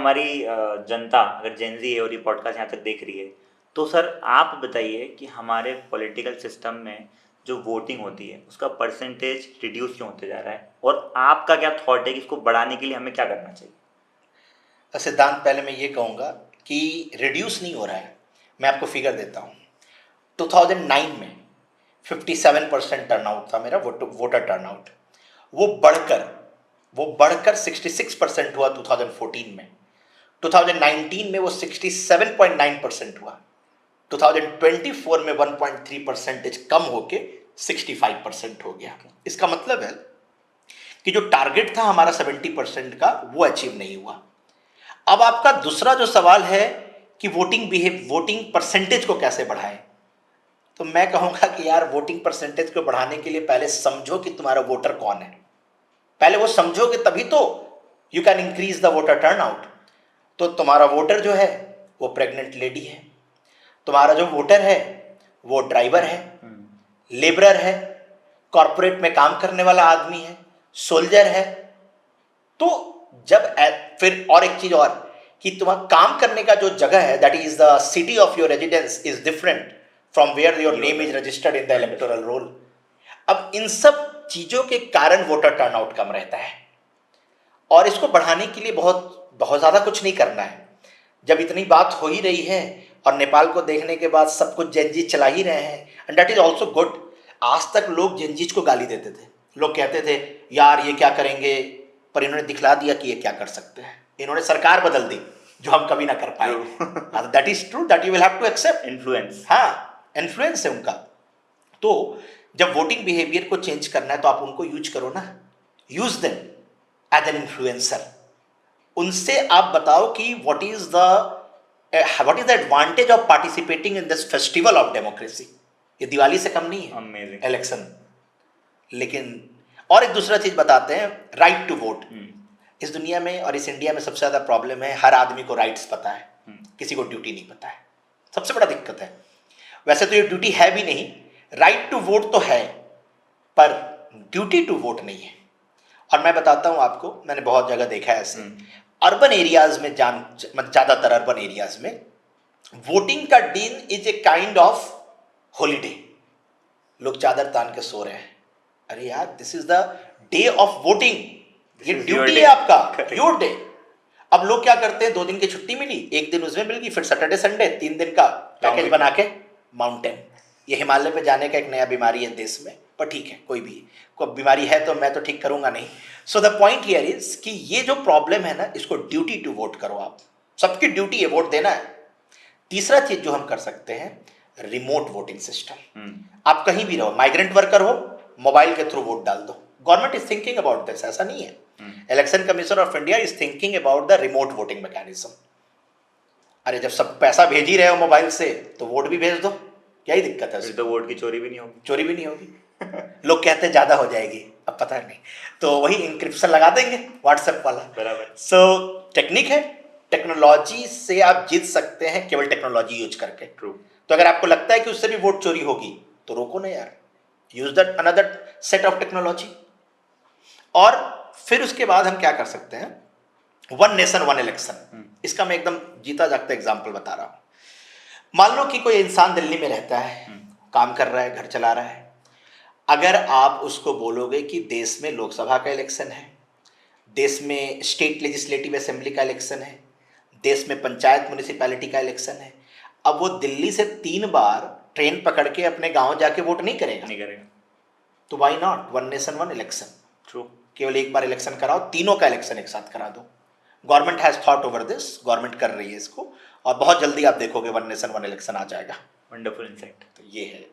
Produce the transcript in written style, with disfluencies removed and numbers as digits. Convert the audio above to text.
हमारी जनता अगर जेनजी है और ये पॉडकास्ट यहाँ तक देख रही है, तो सर आप बताइए कि हमारे पॉलिटिकल सिस्टम में जो वोटिंग होती है उसका परसेंटेज रिड्यूस क्यों होते जा रहा है, और आपका क्या थॉट है कि इसको बढ़ाने के लिए हमें क्या करना चाहिए? सिद्धांत, पहले मैं ये कहूँगा कि रिड्यूस नहीं हो रहा है। मैं आपको फिगर देता हूँ। 2009 में 57% टर्नआउट था मेरा वोटर टर्नआउट। वो बढ़कर 66% हुआ 2014 में। 2019 में वो 67.9% हुआ। 2024 में 1.3% कम होके 65% हो गया। इसका मतलब है कि जो टारगेट था हमारा 70% का, वो अचीव नहीं हुआ। अब आपका दूसरा जो सवाल है कि वोटिंग परसेंटेज को कैसे बढ़ाएं, तो मैं कहूंगा कि यार वोटिंग परसेंटेज को बढ़ाने के लिए पहले समझो कि तुम्हारा वोटर कौन है। पहले वो समझोगे तभी तो you can increase the voter turnout. तो तुम्हारा वोटर जो है वो प्रेग्नेंट लेडी है, तुम्हारा जो वोटर है वो ड्राइवर है, लेबरर है, कॉरपोरेट में काम करने वाला आदमी है, सोल्जर है। तो फिर और एक चीज और कि तुम्हारा काम करने का जो जगह है, that is the city of your residence, is different from where your name is registered in the electoral roll. अब इन सब चीजों के कारण वोटर टर्नआउट कम रहता है, और इसको बढ़ाने के लिए बहुत बहुत ज्यादा कुछ नहीं करना है। जब इतनी बात हो ही रही है और नेपाल को देखने के बाद सब कुछ जेनजी चला ही रहे हैं, and that is also good. आज तक लोग जेनजीज को गाली देते थे, लोग कहते थे यार ये क्या करेंगे, पर इन्होंने दिखला दिया कि ये क्या कर सकते हैं। इन्होंने सरकार बदल दी जो हम कभी ना कर पाए। That is true, that you will have to accept. Influence, हाँ, इन्फ्लुएंस है उनका। तो जब वोटिंग बिहेवियर को चेंज करना है तो आप उनको यूज करो ना, use them as an influencer. उनसे आप बताओ कि what is the advantage of participating in this festival of democracy. ये दिवाली से कम नहीं है इलेक्शन। लेकिन और एक दूसरा चीज बताते हैं, राइट टू वोट। इस दुनिया में और इस इंडिया में सबसे ज्यादा प्रॉब्लम है, हर आदमी को राइट्स पता है, किसी को ड्यूटी नहीं पता है। सबसे बड़ा दिक्कत है। वैसे तो ये ड्यूटी है भी नहीं, राइट टू वोट तो है पर ड्यूटी टू वोट नहीं है। और मैं बताता हूं आपको, मैंने बहुत जगह देखा है ऐसे अर्बन एरियाज में, ज्यादातर अर्बन एरियाज में वोटिंग का दिन is a kind of holiday. लोग चादर तान के सो रहे हैं। अरे यार, this is the day of voting, ये ड्यूटी है आपका, योर डे। अब लोग क्या करते हैं, 2 दिन की छुट्टी मिली, 1 दिन उसमें मिल गई, फिर सैटरडे संडे 3 दिन का पैकेज बना के माउंटेन। ये हिमालय पे जाने का एक नया बीमारी है देश में, पर ठीक है, कोई बीमारी है तो मैं तो ठीक करूंगा नहीं। So the point here is कि ये जो प्रॉब्लम है ना, इसको ड्यूटी टू वोट करो आप। सबकी ड्यूटी है वोट देना है। तीसरा चीज जो हम कर सकते हैं, रिमोट वोटिंग सिस्टम। आप कहीं भी रहो, माइग्रेंट वर्कर हो, मोबाइल के थ्रू वोट डाल दो। Government is thinking about this, ऐसा नहीं है। Election commission of India is thinking about the remote voting mechanism. अरे जब सब पैसा भेज ही रहे हो मोबाइल से, तो वोट भी भेज दो, क्या ही दिक्कत है? तो वोट की चोरी भी नहीं होगी। लोग कहते हैं ज्यादा हो जाएगी, अब पता नहीं, तो वही इंक्रिप्शन लगा देंगे व्हाट्सएप वाला। बराबर। सो टेक्निक है, टेक्नोलॉजी से आप जीत सकते हैं केवल टेक्नोलॉजी यूज करके। ट्रू। तो अगर आपको लगता है कि उससे भी वोट चोरी होगी तो रोको ना यार, use that another set of technology. और फिर उसके बाद हम क्या कर सकते हैं, 1 नेशन 1 इलेक्शन। इसका मैं एकदम जीता जागता एग्जाम्पल बता रहा हूं। मान लो कि कोई इंसान दिल्ली में रहता है, काम कर रहा है, घर चला रहा है। अगर आप उसको बोलोगे कि देश में लोकसभा का इलेक्शन है, देश में स्टेट लेजिस्लेटिव असेंबली का इलेक्शन है, देश में पंचायत म्यूनिसिपैलिटी का इलेक्शन है, अब वो दिल्ली से 3 बार ट्रेन पकड़ के अपने गांव जाके वोट नहीं करेगा। तो why not 1 nation 1 election? True. केवल एक बार इलेक्शन कराओ, तीनों का इलेक्शन एक साथ करा दो। Government has thought over this, government कर रही है इसको, और बहुत जल्दी आप देखोगे 1 नेशन 1 इलेक्शन आ जाएगा। Wonderful insight. तो ये है।